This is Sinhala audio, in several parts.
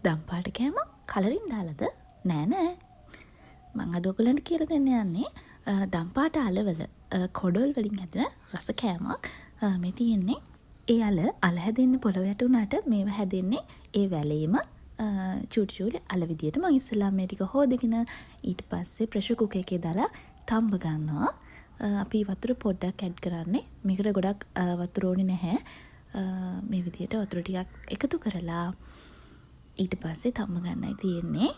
දම්පාට කෑම කලරින් දාලාද? නෑ. මං අද ඔයගලන්ට කියලා දෙන්න යන්නේ දම්පාට අලවල කොඩොල් වලින් හැදෙන රස කෑමක්. මේ තියෙන්නේ ඒ අල හැදෙන්නේ පොළොව යට උනාට මේවා හැදෙන්නේ ඒ වැලේම චූටි අල විදියට. මං ඉස්සෙල්ලා මේ ටික හොදගෙන ඊට පස්සේ ප්‍රෙෂර් කුකර් එකේ දාලා තම්බ ගන්නවා. අපි වතුර පොඩ්ඩක් ඇඩ් කරන්නේ. මේකට ගොඩක් වතුර ඕනේ නැහැ. මේ විදියට වතුර ටිකක් එකතු කරලා ඊට පස්සේ තම්බ ගන්නයි තියෙන්නේ.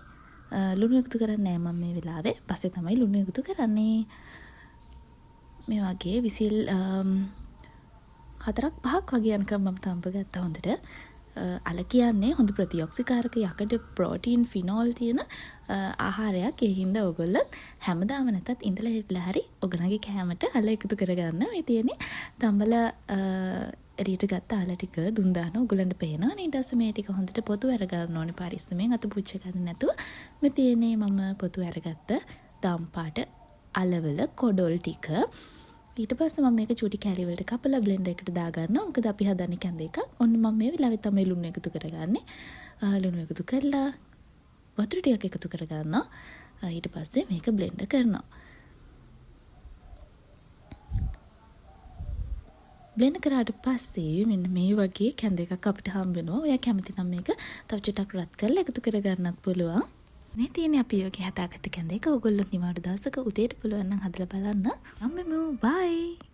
ලුණු එකතු කරන්නේ නැහැ මම මේ වෙලාවේ. පස්සේ තමයි ලුණු එකතු කරන්නේ. මේ වගේ විසිල් 4-5ක් වගේ යනකම් මම තම්බ ගත්තා හොඳට. අල කියන්නේ හොඳ ප්‍රතිඔක්සිකාරක යකඩ ප්‍රෝටීන් ෆිනෝල් තියෙන ආහාරයක්. ඒ හින්දා ඔයගොල්ලෝ හැමදාම නැතත් ඉඳලා හිටලා හරි ඔයගලගේ කෑමට අල එකතු කරගන්න. මේ තියෙන්නේ තම්බලා එළියට ගත්ත අල ටික දුන් දාන ඔයගලන්ට පේනවා. ඊට පස්සේ මේ ටික හොඳට පොතු අරගන්න ඕනේ පරිස්සමෙන් අත පුච්ච ගන්න නැතුව. මේ තියෙන්නේ මම පොතු අරගත්ත දම්පාට අලවල කොඩොල් ටික. ඊට පස්සේ මම මේක චූටි කෑලි වලට කපලා බ්ලෙන්ඩර් එකට දාගන්නවා. මොකද අපි හදන්නේ කැඳ එකක්. ඔන්න මම මේ වෙලාවේ තමයි ලුණු එකතු කරගන්නේ. ලුණු එකතු කරලා වතුර ටිකක් එකතු කරගන්නවා. ඊට පස්සේ මේක බ්ලෙන්ඩ් කරනවා. බ්ලෙන්ඩ් කරාට පස්සේ මෙන්න මේ වගේ කැඳ එකක් අපිට හම්බ වෙනවා. ඔයා කැමති නම් මේක තව චුට්ටක් රත් කරලා එකතු කරගන්නත් පුළුවන්. මේ තියෙන්නේ අපි ඔයගේ හදාගත්ත කැඳ එක. ඔයගොල්ලෝ නිවාඩු දවසක උදේට පුළුවන් නම් හදලා බලන්න. යම්මු බයි.